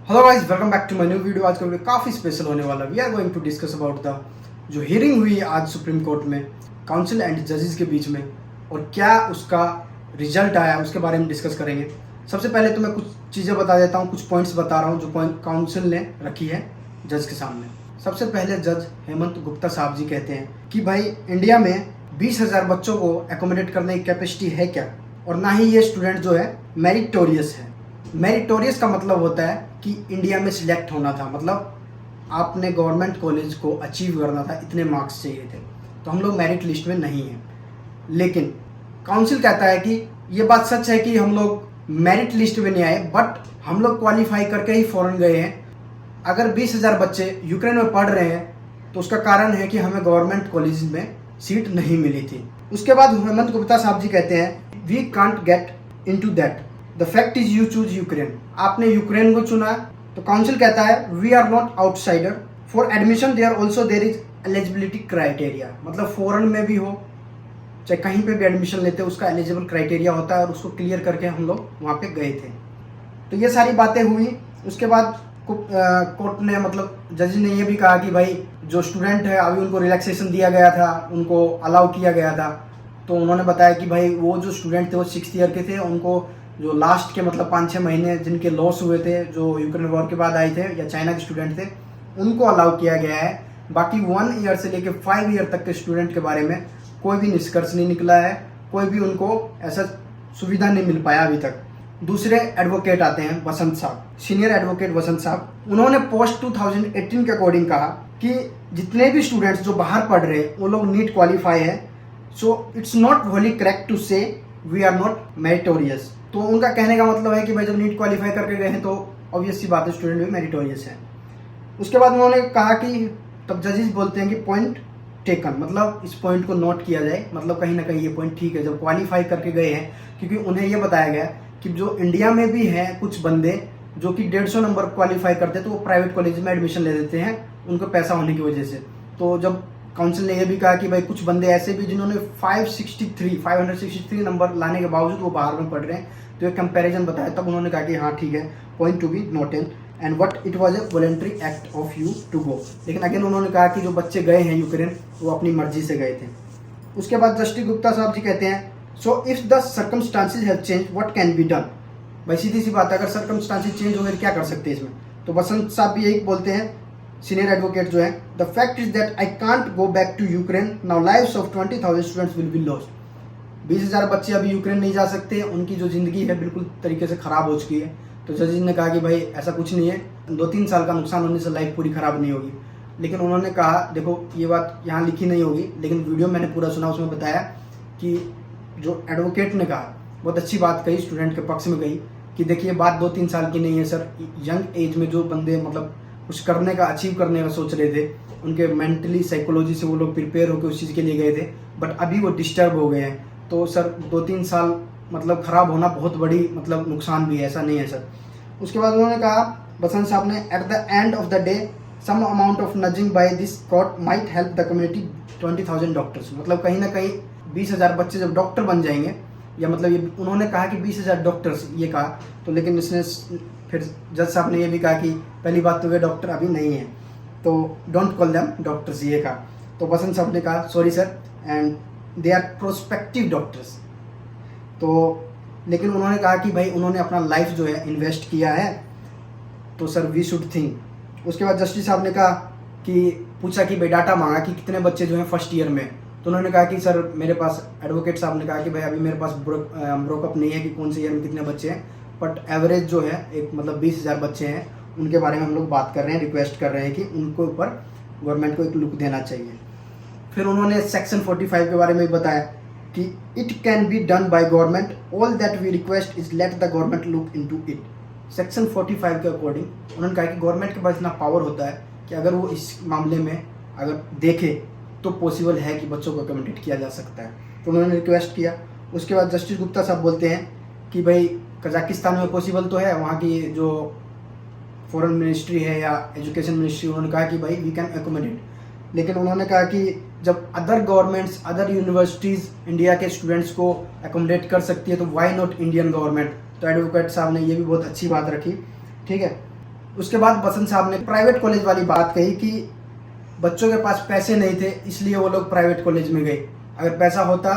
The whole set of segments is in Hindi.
Hello guys, welcome back to my new video. आज का वीडियो काफ़ी स्पेशल होने वाला। We are going to discuss about the जो हियरिंग हुई आज सुप्रीम कोर्ट में काउंसिल एंड जजेस के बीच में, और क्या उसका रिजल्ट आया उसके बारे में डिस्कस करेंगे। सबसे पहले तो मैं कुछ चीज़ें बता देता हूँ, कुछ पॉइंट्स बता रहा हूँ जो पॉइंट काउंसिल ने रखी है जज के सामने। सबसे पहले जज हेमंत गुप्ता साहब जी कहते हैं कि भाई इंडिया में 20,000 बच्चों को एकोमोडेट करने की कैपेसिटी है क्या, और ना ही ये स्टूडेंट जो है मेरिटोरियस है। मेरिटोरियस का मतलब होता है कि इंडिया में सिलेक्ट होना था, मतलब आपने गवर्नमेंट कॉलेज को अचीव करना था, इतने मार्क्स चाहिए थे, तो हम लोग मेरिट लिस्ट में नहीं हैं। लेकिन काउंसिल कहता है कि ये बात सच है कि हम लोग मेरिट लिस्ट में नहीं आए, बट हम लोग क्वालिफाई करके ही फॉरेन गए हैं। अगर 20,000 बच्चे यूक्रेन में पढ़ रहे हैं तो उसका कारण है कि हमें गवर्नमेंट कॉलेज में सीट नहीं मिली थी। उसके बाद हेमंत गुप्ता साहब जी कहते हैं we can't get into that, the fact is you choose Ukraine. आपने यूक्रेन को चुना। तो काउंसिल कहता है we are not outsider, for admission there also there is eligibility criteria. मतलब फॉरेन में भी हो चाहे कहीं पे भी एडमिशन लेते हैं, उसका एलिजिबल क्राइटेरिया होता है और उसको क्लियर करके हम लोग वहाँ पे गए थे। तो ये सारी बातें हुई। उसके बाद कोर्ट ने, मतलब जज ने ये भी कहा कि भाई जो स्टूडेंट है अभी उनको रिलैक्सेशन दिया गया था, उनको अलाउ किया गया था। तो उन्होंने बताया कि भाई वो जो स्टूडेंट थे वो 6th ईयर के थे, उनको जो लास्ट के मतलब 5-6 महीने जिनके लॉस हुए थे, जो यूक्रेन वॉर के बाद आए थे या चाइना के स्टूडेंट थे, उनको अलाउ किया गया है। बाकी 1 ईयर से लेकर 5 ईयर तक के स्टूडेंट के बारे में कोई भी निष्कर्ष नहीं निकला है, कोई भी उनको ऐसा सुविधा नहीं मिल पाया अभी तक। दूसरे एडवोकेट आते हैं वसंत साहब, सीनियर एडवोकेट वसंत साहब। उन्होंने पोस्ट 2018 के अकॉर्डिंग कहा कि जितने भी स्टूडेंट्स जो बाहर पढ़ रहे हैं वो लोग नीट क्वालिफाई है, so it's not wholly correct to say we are not meritorious. तो उनका कहने का मतलब है कि भाई जब नीट क्वालिफाई करके गए हैं तो ऑब्वियस सी बात है स्टूडेंट भी मेरिटोरियस है। उसके बाद उन्होंने कहा कि तब जजेस बोलते हैं कि पॉइंट टेकन, मतलब इस पॉइंट को नोट किया जाए, मतलब कहीं ना कहीं ये पॉइंट ठीक है जब क्वालिफाई करके गए हैं, क्योंकि उन्हें ये बताया गया कि जो इंडिया में भी हैं कुछ बंदे जो कि 150 नंबर क्वालिफाई करते हैं तो वो प्राइवेट कॉलेज में एडमिशन ले देते हैं उनको पैसा होने की वजह से। तो जब काउंसिल ने यह भी कहा कि भाई कुछ बंदे ऐसे भी जिन्होंने 563 नंबर लाने के बावजूद वो बाहर में पढ़ रहे हैं, तो एक कंपैरिजन बताया, तब उन्होंने कहा कि हाँ ठीक है, point to be noted and what it was a voluntary act of you to go. लेकिन अगेन उन्होंने कहा कि जो बच्चे गए हैं यूक्रेन वो अपनी मर्जी से गए थे। उसके बाद जस्टिस गुप्ता साहब जी कहते हैं so if the circumstances have change what can be done. भाई सीधी सी बात है, अगर सर्कमस्टांसेस चेंज हो गए क्या कर सकते हैं इसमें। तो वसंत साहब भी यही बोलते हैं, सीनियर एडवोकेट जो है, the fact is that I can't go back to Ukraine now, lives of 20,000 students will be lost. 20,000 बच्चे अभी यूक्रेन नहीं जा सकते, उनकी जो जिंदगी है बिल्कुल तरीके से खराब हो चुकी है। तो जजेस ने कहा कि भाई ऐसा कुछ नहीं है, 2-3 साल का नुकसान होने से लाइफ पूरी खराब नहीं होगी। लेकिन उन्होंने कहा, देखो ये बात यहाँ लिखी नहीं होगी लेकिन वीडियो मैंने पूरा सुना, उसमें बताया कि जो एडवोकेट ने कहा बहुत अच्छी बात कही, स्टूडेंट के पक्ष में कही कि देखिए बात 2-3 साल की नहीं है सर। यंग एज में जो बंदे मतलब कुछ करने का, अचीव करने का सोच रहे थे, उनके मेंटली साइकोलॉजी से वो लोग प्रिपेयर होकर उस चीज़ के लिए गए थे, बट अभी वो डिस्टर्ब हो गए हैं। तो सर 2-3 साल मतलब खराब होना बहुत बड़ी मतलब नुकसान भी है, ऐसा नहीं है सर। उसके बाद उन्होंने कहा बसंत साहब ने, at the end of the day some amount of nudging by this court might help the community 20,000 doctors. मतलब कहीं ना कहीं 20,000 बच्चे जब डॉक्टर बन जाएंगे, या मतलब ये उन्होंने कहा कि 20,000 डॉक्टर्स ये कहा, तो लेकिन इसने फिर जज साहब ने ये भी कहा कि पहली बात तो वे डॉक्टर अभी नहीं है, तो डोंट कॉल देम डॉक्टर्स, ये कहा। तो बसंत साहब ने कहा sorry sir and they are prospective doctors. तो लेकिन उन्होंने कहा कि भाई उन्होंने अपना लाइफ जो है इन्वेस्ट किया है, तो सर वी शुड थिंक। उसके बाद जस्टिस साहब ने कहा कि पूछा कि भाई डाटा मांगा कि कितने बच्चे जो हैं फर्स्ट ईयर में, तो उन्होंने कहा कि सर मेरे पास, एडवोकेट साहब ने कहा कि भाई अभी मेरे पास ब्रोकअप नहीं है कि कौन से ईयर में कितने बच्चे हैं, बट एवरेज जो है एक मतलब 20,000 बच्चे हैं, उनके बारे में हम लोग बात कर रहे हैं, रिक्वेस्ट कर रहे हैं कि उनको ऊपर गवर्नमेंट को एक लुक देना चाहिए। फिर उन्होंने सेक्शन 45 के बारे में बताया कि it can be done by government, all that we request is let the government look into it. Section 45 के अकॉर्डिंग उन्होंने कहा कि गवर्नमेंट के पास इतना पावर होता है कि अगर वो इस मामले में अगर देखे तो पॉसिबल है कि बच्चों को अकोमोडेट किया जा सकता है। तो उन्होंने रिक्वेस्ट किया। उसके बाद जस्टिस गुप्ता साहब बोलते हैं कि भाई कजाकिस्तान में पॉसिबल तो है, वहाँ की जो फॉरेन मिनिस्ट्री है या एजुकेशन मिनिस्ट्री, उन्होंने कहा कि भाई वी कैन एकोमोडेट। लेकिन उन्होंने कहा कि जब other governments, other universities India के स्टूडेंट्स को एकोमोडेट कर सकती है तो वाई नॉट इंडियन गवर्नमेंट। तो एडवोकेट साहब ने ये भी बहुत अच्छी बात रखी, ठीक है। उसके बाद बसंत साहब ने प्राइवेट कॉलेज वाली बात कही कि बच्चों के पास पैसे नहीं थे इसलिए वो लोग प्राइवेट कॉलेज में गए, अगर पैसा होता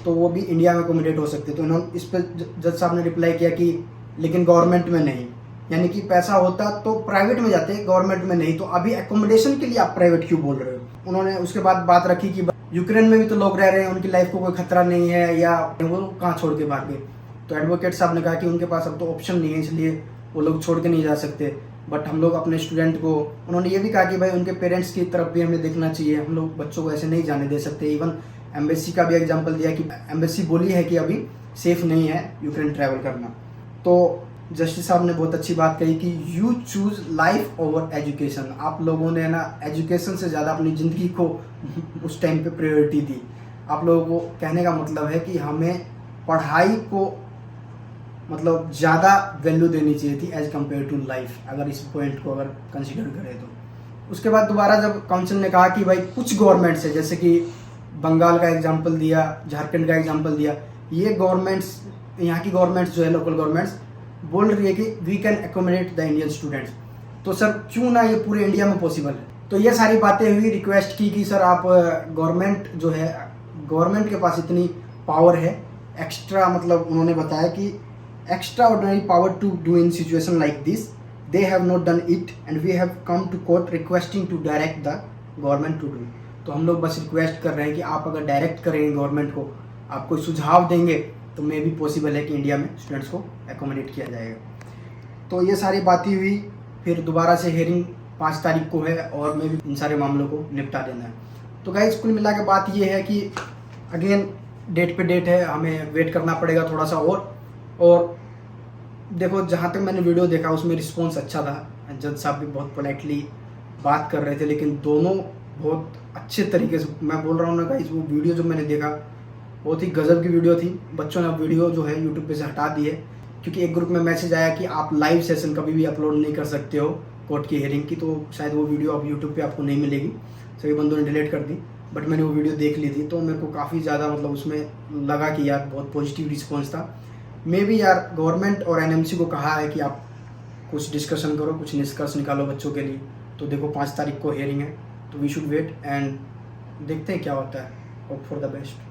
तो वो भी इंडिया में अकोमोडेट हो सकते। तो इन्होंने इस पर जज साहब ने रिप्लाई किया कि लेकिन गवर्नमेंट में नहीं, यानी कि पैसा होता तो प्राइवेट में जाते, गवर्नमेंट में नहीं, तो अभी एकोमोडेशन के लिए आप प्राइवेट क्यों बोल रहे हो। उन्होंने उसके बाद बात रखी कि यूक्रेन में भी तो लोग रह रहे हैं, उनकी लाइफ को कोई खतरा नहीं है, या वो कहाँ छोड़ के भाग गए। तो एडवोकेट साहब ने कहा कि उनके पास अब तो ऑप्शन नहीं है, इसलिए वो लोग छोड़ के नहीं जा सकते। बट हम लोग अपने स्टूडेंट को, उन्होंने ये भी कहा कि भाई उनके पेरेंट्स की तरफ भी हमें देखना चाहिए, हम लोग बच्चों को ऐसे नहीं जाने दे सकते। इवन एम्बेसी का भी एग्जांपल दिया कि एम्बेसी बोली है कि अभी सेफ नहीं है यूक्रेन ट्रैवल करना। तो जस्टिस साहब ने बहुत अच्छी बात कही कि you choose life over education. आप लोगों ने ना एजुकेशन से ज़्यादा अपनी ज़िंदगी को उस टाइम पे प्रायोरिटी दी। आप लोगों को कहने का मतलब है कि हमें पढ़ाई को मतलब ज़्यादा वैल्यू देनी चाहिए थी एज कम्पेयर टू लाइफ, अगर इस पॉइंट को अगर कंसिडर करें तो। उसके बाद दोबारा जब काउंसिल ने कहा कि भाई कुछ गवर्नमेंट्स है, जैसे कि बंगाल का एग्जांपल दिया, झारखंड का एग्जांपल दिया, ये गवर्नमेंट्स, यहाँ की गवर्नमेंट्स जो है लोकल गवर्नमेंट्स बोल रही है कि we can accommodate the Indian students, तो सर क्यों ना ये पूरे इंडिया में पॉसिबल है। तो ये सारी बातें हुई, रिक्वेस्ट की कि सर आप गवर्नमेंट जो है, गवर्नमेंट के पास इतनी पावर है एक्स्ट्रा, मतलब उन्होंने बताया कि extraordinary power to do in situation like this, they have not done it and we have come to court requesting to direct the government to do. तो हम लोग बस रिक्वेस्ट कर रहे हैं कि आप अगर डायरेक्ट करेंगे गवर्नमेंट को, आप कोई सुझाव देंगे, तो मे भी पॉसिबल है कि इंडिया में स्टूडेंट्स को एकोमोडेट किया जाएगा। तो ये सारी बातें हुई, फिर दोबारा से हेयरिंग 5 तारीख को है और मैं भी इन सारे मामलों को निपटा देना है। तो गाइस कुल मिला के बात ये है कि अगेन डेट पे डेट है, हमें वेट करना पड़ेगा थोड़ा सा और देखो जहाँ तक मैंने वीडियो देखा उसमें रिस्पॉन्स अच्छा था, जज साहब भी बहुत पोलाइटली बात कर रहे थे, लेकिन दोनों बहुत अच्छे तरीके से, मैं बोल रहा हूँ ना गाइस, वो वीडियो जो मैंने देखा बहुत ही गजब की वीडियो थी। बच्चों ने वीडियो जो है यूट्यूब पे से हटा दी है, क्योंकि एक ग्रुप में मैसेज आया कि आप लाइव सेशन कभी भी अपलोड नहीं कर सकते हो कोर्ट की हियरिंग की, तो शायद वो वीडियो अब यूट्यूब पे आपको नहीं मिलेगी, सभी बंदों ने डिलीट कर दी। बट मैंने वो वीडियो देख ली थी, तो मेरे को काफ़ी ज़्यादा मतलब उसमें लगा कि यार बहुत पॉजिटिव रिस्पॉन्स था। मे भी यार गवर्नमेंट और एनएमसी को कहा है कि आप कुछ डिस्कशन करो, कुछ निष्कर्ष निकालो बच्चों के लिए। तो देखो 5 तारीख को हियरिंग है, तो वी शुड वेट एंड देखते हैं क्या होता है। Hope for the best.